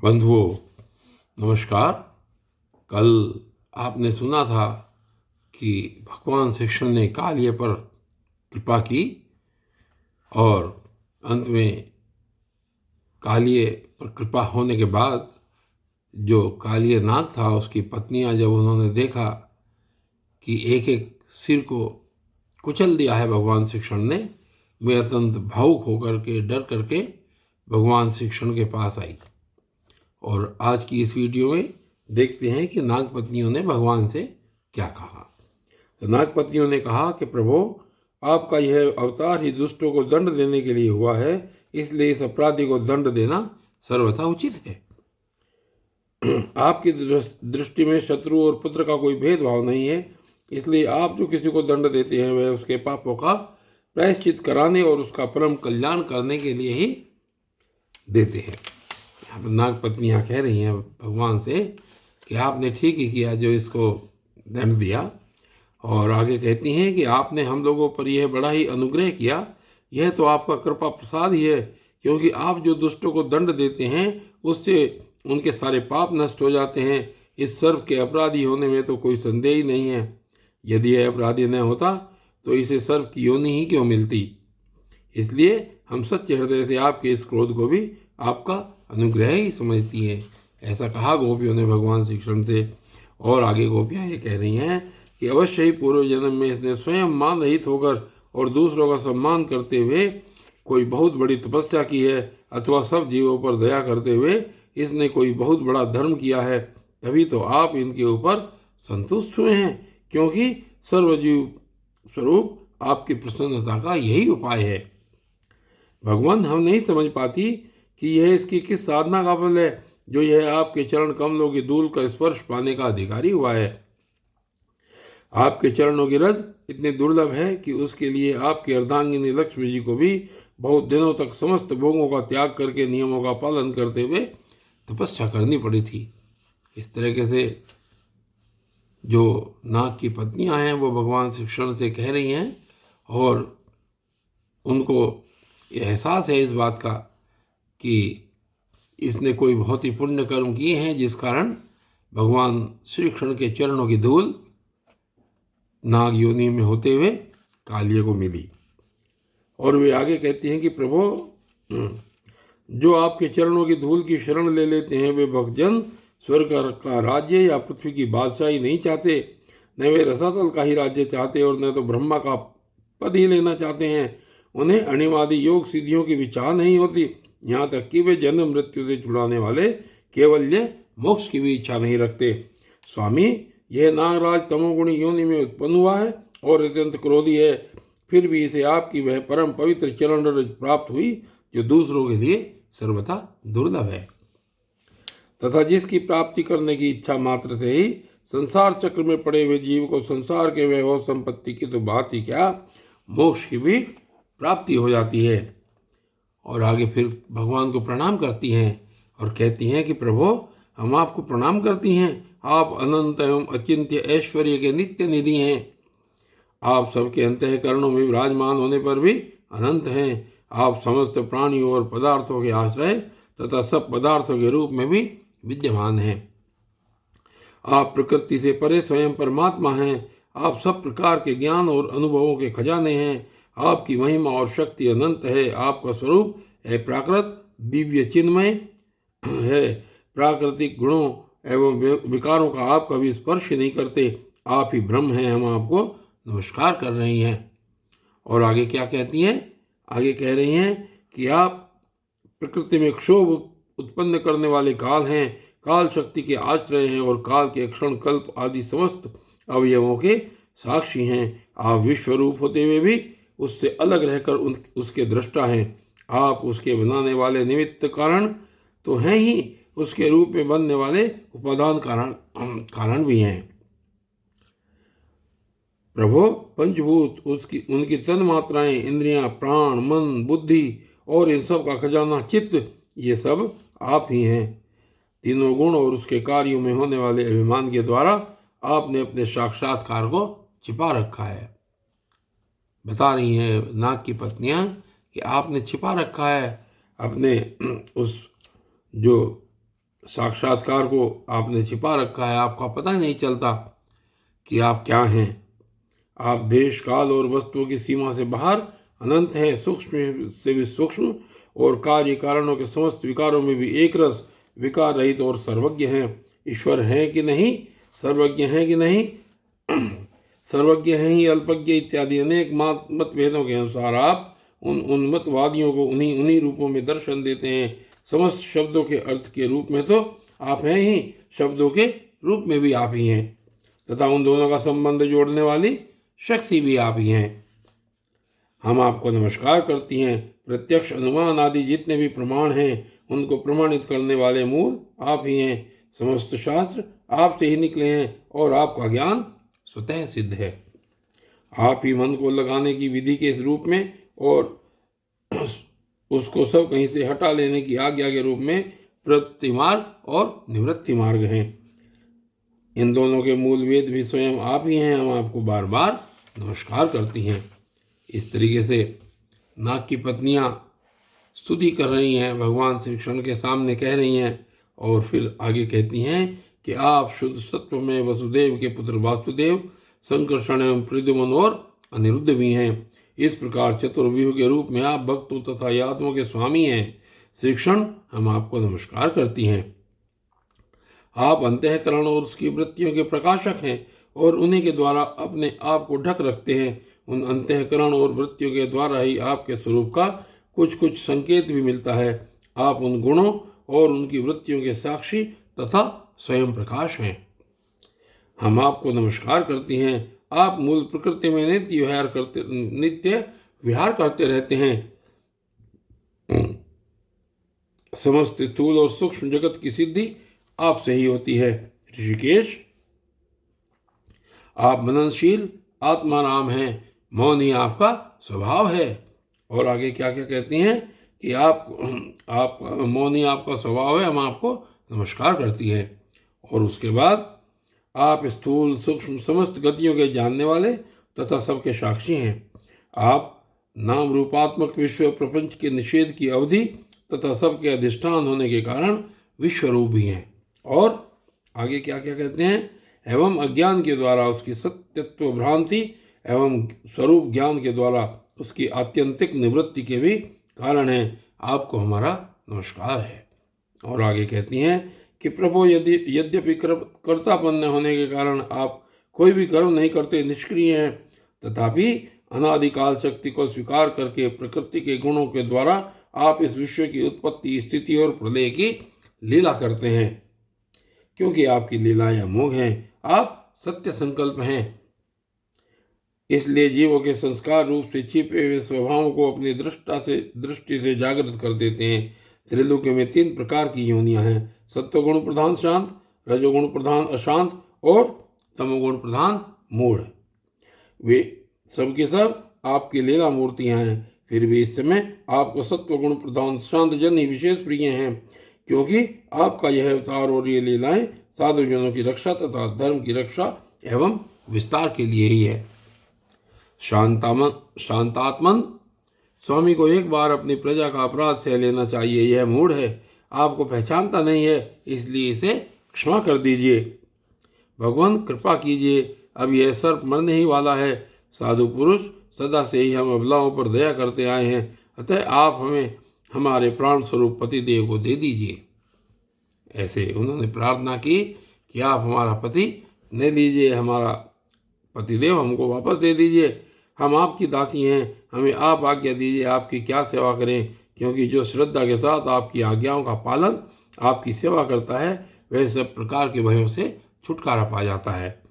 बंधुओं, नमस्कार। कल आपने सुना था कि भगवान श्री कृष्ण ने कालिए पर कृपा की और अंत में कालिए पर कृपा होने के बाद जो कालिए नाग था उसकी पत्नियां जब उन्होंने देखा कि एक एक सिर को कुचल दिया है भगवान श्री कृष्ण ने, वे अत्यंत भावुक होकर के डर करके भगवान श्री कृष्ण के पास आई। और आज की इस वीडियो में देखते हैं कि नाग पत्नियों ने भगवान से क्या कहा। तो नाग पत्नियों ने कहा कि प्रभु, आपका यह अवतार ही दुष्टों को दंड देने के लिए हुआ है, इसलिए इस अपराधी को दंड देना सर्वथा उचित है। आपकी दृष्टि में शत्रु और पुत्र का कोई भेदभाव नहीं है, इसलिए आप जो किसी को दंड देते हैं वह उसके पापों का प्रायश्चित कराने और उसका परम कल्याण करने के लिए ही देते हैं। यहाँ पर नाग पत्नियाँ कह रही हैं भगवान से कि आपने ठीक ही किया जो इसको दंड दिया, और आगे कहती हैं कि आपने हम लोगों पर यह बड़ा ही अनुग्रह किया, यह तो आपका कृपा प्रसाद ही है, क्योंकि आप जो दुष्टों को दंड देते हैं उससे उनके सारे पाप नष्ट हो जाते हैं। इस सर्प के अपराधी होने में तो कोई संदेह ही नहीं है। यदि यह अपराधी न होता तो इसे सर्प की योनि ही क्यों मिलती। इसलिए हम सच्चे हृदय से आपके इस क्रोध को भी आपका अनुग्रह ही समझती हैं। ऐसा कहा गोपियों ने भगवान श्री कृष्ण से। और आगे गोपियाँ ये कह रही हैं कि अवश्य ही पूर्व जन्म में इसने स्वयं मान रहित होकर और दूसरों का सम्मान करते हुए कोई बहुत बड़ी तपस्या की है, अथवा सब जीवों पर दया करते हुए इसने कोई बहुत बड़ा धर्म किया है, तभी तो आप इनके ऊपर संतुष्ट हुए हैं, क्योंकि सर्वजीव स्वरूप आपकी प्रसन्नता का यही उपाय है। भगवान, हम नहीं समझ पाती कि यह इसकी किस साधना का फल है जो यह आपके चरण कमलों की धूल का स्पर्श पाने का अधिकारी हुआ है। आपके चरणों की रज इतनी दुर्लभ है कि उसके लिए आपकी अर्धांगिनी लक्ष्मी जी को भी बहुत दिनों तक समस्त भोगों का त्याग करके नियमों का पालन करते हुए तपस्या करनी पड़ी थी। इस तरीके से जो नाग की पत्नियां हैं वो भगवान श्री कृष्ण से कह रही हैं, और उनको एहसास है इस बात का कि इसने कोई बहुत ही पुण्य कर्म किए हैं, जिस कारण भगवान श्री कृष्ण के चरणों की धूल नाग योनि में होते हुए कालिए को मिली। और वे आगे कहती हैं कि प्रभु, जो आपके चरणों की धूल की शरण ले लेते हैं वे भक्तजन स्वर्ग का राज्य या पृथ्वी की बादशाही नहीं चाहते, न वे रसातल का ही राज्य चाहते और न तो ब्रह्मा का पद ही लेना चाहते हैं। उन्हें अणिमादि योग सिद्धियों की भी चाह नहीं होती, यहाँ तक कि वे जन्म मृत्यु से छुड़ाने वाले केवल्य मोक्ष की भी इच्छा नहीं रखते। स्वामी, यह नागराज तमोगुणी योनि में उत्पन्न हुआ है और अत्यंत क्रोधी है, फिर भी इसे आपकी वह परम पवित्र चरण रज प्राप्त हुई जो दूसरों के लिए सर्वथा दुर्लभ है, तथा जिसकी प्राप्ति करने की इच्छा मात्र से ही संसार चक्र में पड़े हुए जीव को संसार के वैभव संपत्ति की तो बात ही क्या, मोक्ष की भी प्राप्ति हो जाती है। और आगे फिर भगवान को प्रणाम करती हैं और कहती हैं कि प्रभु, हम आपको प्रणाम करती हैं, आप अनंत एवं अचिंत्य ऐश्वर्य के नित्य निधि हैं। आप सबके अंतःकरणों में विराजमान होने पर भी अनंत हैं। आप समस्त प्राणियों और पदार्थों के आश्रय तथा सब पदार्थों के रूप में भी विद्यमान हैं। आप प्रकृति से परे स्वयं परमात्मा हैं। आप सब प्रकार के ज्ञान और अनुभवों के खजाने हैं। आपकी महिमा और शक्ति अनंत है। आपका स्वरूप है प्राकृत दिव्य चिन्मय है। प्राकृतिक गुणों एवं विकारों का आप कभी स्पर्श नहीं करते। आप ही ब्रह्म हैं। हम आपको नमस्कार कर रही हैं। और आगे क्या कहती हैं? आगे कह रही हैं कि आप प्रकृति में क्षोभ उत्पन्न करने वाले काल हैं, काल शक्ति के आश्रय हैं और काल के क्षण कल्प आदि समस्त अवयवों के साक्षी हैं। आप विश्वरूप होते हुए भी उससे अलग रहकर उसके दृष्टा हैं। आप उसके बनाने वाले निमित्त कारण तो हैं ही, उसके रूप में बनने वाले उपादान कारण भी हैं। प्रभो, पंचभूत उनकी तन मात्राएं, इंद्रियां, प्राण, मन, बुद्धि और इन सब का खजाना चित्त, ये सब आप ही हैं। तीनों गुण और उसके कार्यों में होने वाले अभिमान के द्वारा आपने अपने साक्षात्कार को छिपा रखा है। बता रही हैं नाग की पत्नियां कि आपने छिपा रखा है अपने उस जो साक्षात्कार को आपने छिपा रखा है, आपका पता ही नहीं चलता कि आप क्या हैं। आप देश काल और वस्तुओं की सीमा से बाहर अनंत हैं, सूक्ष्म से भी सूक्ष्म और कार्य कारणों के समस्त विकारों में भी एक रस, विकार रहित और सर्वज्ञ हैं। ईश्वर हैं कि नहीं, सर्वज्ञ हैं कि नहीं, सर्वज्ञ हैं ही अल्पज्ञ इत्यादि अनेक मतभेदों के अनुसार आप उन मतवादियों को उन्हीं उन्हीं रूपों में दर्शन देते हैं। समस्त शब्दों के अर्थ के रूप में तो आप हैं ही, शब्दों के रूप में भी आप ही हैं, तथा उन दोनों का संबंध जोड़ने वाली शक्ति भी आप ही हैं। हम आपको नमस्कार करती हैं। प्रत्यक्ष, अनुमान आदि जितने भी प्रमाण हैं उनको प्रमाणित करने वाले मूल आप ही हैं। समस्त शास्त्र आपसे ही निकले हैं और आपका ज्ञान स्वतः सिद्ध है। आप ही मन को लगाने की विधि के रूप में और उसको सब कहीं से हटा लेने की आज्ञा के रूप में प्रवृत्ति मार्ग और निवृत्ति मार्ग हैं। इन दोनों के मूल वेद भी स्वयं आप ही हैं। हम आपको बार बार नमस्कार करती हैं। इस तरीके से नाग की पत्नियां स्तुति कर रही हैं, भगवान श्री कृष्ण के सामने कह रही हैं, और फिर आगे कहती हैं कि आप शुद्ध सत्व में वसुदेव के पुत्र वासुदेव, संकर्षण एवं प्रद्युम्न और अनिरुद्ध भी हैं। इस प्रकार चतुर्व्यूह के रूप में आप भक्तों तथा यादवों के स्वामी हैं। श्री कृष्ण, हम आपको नमस्कार करती हैं। आप अंतःकरण और उसकी वृत्तियों के प्रकाशक हैं और उन्हीं के द्वारा अपने आप को ढक रखते हैं। उन अंतःकरण और वृत्तियों के द्वारा ही आपके स्वरूप का कुछ कुछ संकेत भी मिलता है। आप उन गुणों और उनकी वृत्तियों के साक्षी तथा स्वयं प्रकाश हैं। हम आपको नमस्कार करती हैं। आप मूल प्रकृति में नित्य विहार करते रहते हैं। समस्त स्थूल और सूक्ष्म जगत की सिद्धि आपसे ही होती है। ऋषिकेश, आप मननशील आत्माराम हैं, मौन ही आपका स्वभाव है। और आगे क्या क्या कहती हैं कि आप मौन ही आपका स्वभाव है, हम आपको नमस्कार करती हैं। और उसके बाद आप स्थूल सूक्ष्म समस्त गतियों के जानने वाले तथा सबके साक्षी हैं। आप नाम रूपात्मक विश्व प्रपंच के निषेध की अवधि तथा सबके अधिष्ठान होने के कारण विश्वरूप भी हैं। और आगे क्या क्या कहते हैं, एवं अज्ञान के द्वारा उसकी सत्यत्व भ्रांति एवं स्वरूप ज्ञान के द्वारा उसकी आत्यंतिक निवृत्ति के भी कारण है। आपको हमारा नमस्कार है। और आगे कहती हैं कि प्रभु, यद्यपि कर्तापन्न होने के कारण आप कोई भी कर्म नहीं करते, निष्क्रिय हैं, तथापि अनादिकाल शक्ति को स्वीकार करके प्रकृति के गुणों के द्वारा आप इस विश्व की उत्पत्ति, स्थिति और प्रलय की लीला करते हैं। क्योंकि आपकी लीलाएं अमोघ हैं, आप सत्य संकल्प हैं, इसलिए जीवों के संस्कार रूप से छिपे हुए स्वभावों को अपनी दृष्टि से जागृत कर देते हैं। त्रिलोकी में 3 प्रकार की योनियां हैं, सत्वगुण प्रधान शांत, रजोगुण प्रधान अशांत और तमोगुण प्रधान मूढ़। वे सबके सब आपकी लीला मूर्तियां हैं। फिर भी इस समय आपको सत्वगुण प्रधान शांत जन ही विशेष प्रिय हैं, क्योंकि आपका यह अवतार और ये लीलाएं साधुजनों की रक्षा तथा धर्म की रक्षा एवं विस्तार के लिए ही है। शांतात्मन स्वामी को एक बार अपनी प्रजा का अपराध सह लेना चाहिए। यह मूढ़ है, आपको पहचानता नहीं है, इसलिए इसे क्षमा कर दीजिए। भगवान कृपा कीजिए, अब यह सर्प मरने ही वाला है। साधु पुरुष, सदा से ही हम अबलाओं पर दया करते आए हैं, अतः आप हमें हमारे प्राण स्वरूप पतिदेव को दे दीजिए। ऐसे उन्होंने प्रार्थना की कि आप हमारा पति दे दीजिए, हमारा पतिदेव हमको वापस दे दीजिए। हम आपकी दासी हैं, हमें आप आज्ञा दीजिए, आपकी क्या सेवा करें, क्योंकि जो श्रद्धा के साथ आपकी आज्ञाओं का पालन, आपकी सेवा करता है, वह सब प्रकार के भयों से छुटकारा पा जाता है।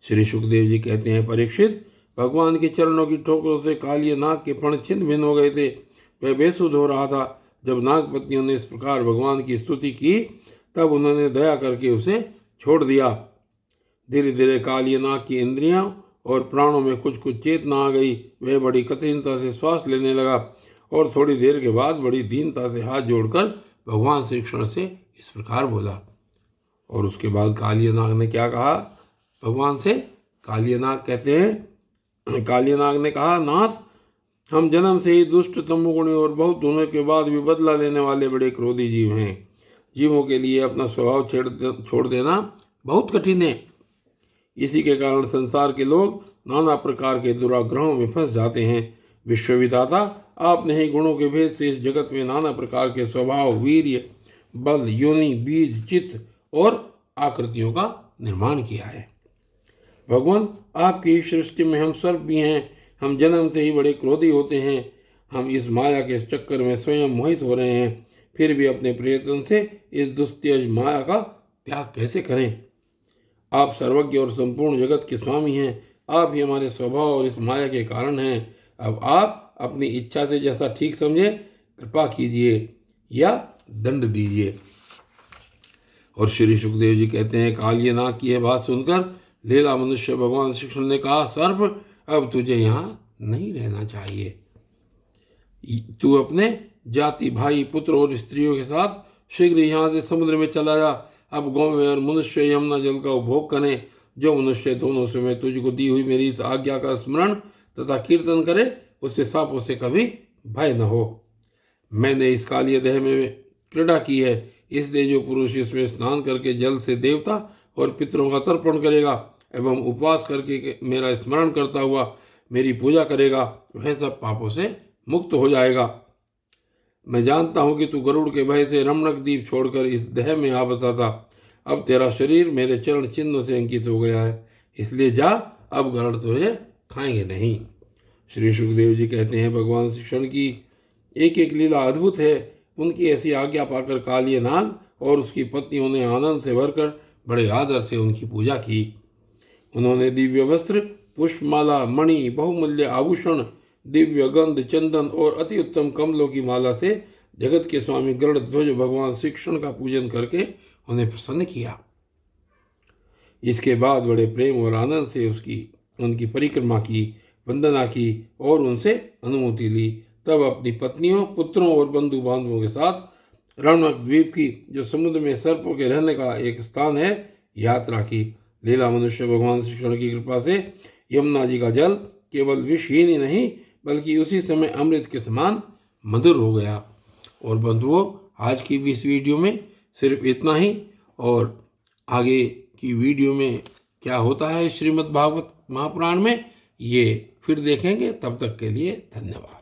श्री सुखदेव जी कहते हैं, परीक्षित, भगवान के चरणों की ठोकरों से कालिय नाग के फण छिन्न भिन्न हो गए थे। वह बेसुध हो रहा था। जब नागपत्नियों ने इस प्रकार भगवान की स्तुति की, तब उन्होंने दया करके उसे छोड़ दिया। धीरे धीरे कालिय नाग की इंद्रियां और प्राणों में कुछ कुछ चेतना आ गई। वह बड़ी कठिनता से श्वास लेने लगा और थोड़ी देर के बाद बड़ी दीनता से हाथ जोड़कर भगवान श्री कृष्ण से इस प्रकार बोला। और उसके बाद कालिय नाग ने क्या कहा भगवान से? कालिय नाग कहते हैं, कालिय नाग ने कहा, नाथ, हम जन्म से ही दुष्ट, तमोगुणी और बहुत होने के बाद भी बदला लेने वाले बड़े क्रोधी जीव हैं। जीवों के लिए अपना स्वभाव छोड़ देना बहुत कठिन है। इसी के कारण संसार के लोग नाना प्रकार के दुराग्रहों में फंस जाते हैं। विश्वविधाता, आपने ही गुणों के भेद से इस जगत में नाना प्रकार के स्वभाव, वीर्य, बल, योनि, बीज, चित्त और आकृतियों का निर्माण किया है। भगवान, आपकी सृष्टि में हम सर्प भी हैं। हम जन्म से ही बड़े क्रोधी होते हैं। हम इस माया के चक्कर में स्वयं मोहित हो रहे हैं, फिर भी अपने प्रयत्न से इस दुस्त्यज माया का त्याग कैसे करें? आप सर्वज्ञ और संपूर्ण जगत के स्वामी हैं। आप ही हमारे स्वभाव और इस माया के कारण हैं। अब आप अपनी इच्छा से जैसा ठीक समझे कृपा कीजिए या दंड दीजिए। और श्री सुखदेव जी कहते हैं, कालिए नाग की यह बात सुनकर लीला मनुष्य भगवान श्री कृष्ण ने कहा, सर्प, अब तुझे यहाँ नहीं रहना चाहिए। तू अपने जाति, भाई, पुत्र और स्त्रियों के साथ शीघ्र यहाँ से समुद्र में चला जा। अब गौ और मनुष्य यमुना जल का उपभोग करें। जो मनुष्य दोनों समय तुझको दी हुई मेरी इस आज्ञा का स्मरण तथा कीर्तन करे, उससे सांपों से कभी भय न हो। मैंने इस कालिय देह में क्रीड़ा की है, इसलिए जो पुरुष इसमें स्नान करके जल से देवता और पितरों का तर्पण करेगा एवं उपवास करके मेरा स्मरण करता हुआ मेरी पूजा करेगा, वह सब पापों से मुक्त हो जाएगा। मैं जानता हूँ कि तू गरुड़ के भय से रमणक द्वीप छोड़कर इस देह में आ बसा था। अब तेरा शरीर मेरे चरण चिन्हों से अंकित हो गया है, इसलिए जा, अब गरुड़ तुझे खाएंगे नहीं। श्री सुखदेव जी कहते हैं, भगवान श्री कृष्ण की एक एक लीला अद्भुत है। उनकी ऐसी आज्ञा पाकर कालिय नाग और उसकी पत्नियों ने आनंद से भरकर बड़े आदर से उनकी पूजा की। उन्होंने दिव्य वस्त्र, पुष्पमाला, मणि, बहुमूल्य आभूषण, दिव्य गंध, चंदन और अति उत्तम कमलों की माला से जगत के स्वामी गरुड़ ध्वज भगवान श्री कृष्ण का पूजन करके उन्हें प्रसन्न किया। इसके बाद बड़े प्रेम और आनंद से उनकी परिक्रमा की, वंदना की और उनसे अनुमति ली। तब अपनी पत्नियों, पुत्रों और बंधु बांधवों के साथ रमणक द्वीप की, जो समुद्र में सर्पों के रहने का एक स्थान है, यात्रा की। लीला मनुष्य भगवान श्री कृष्ण की कृपा से यमुना जी का जल केवल विषहीन ही नहीं बल्कि उसी समय अमृत के समान मधुर हो गया। और बंधुओं, आज की भी इस वीडियो में सिर्फ इतना ही, और आगे की वीडियो में क्या होता है श्रीमद् भागवत महापुराण में, ये फिर देखेंगे। तब तक के लिए धन्यवाद।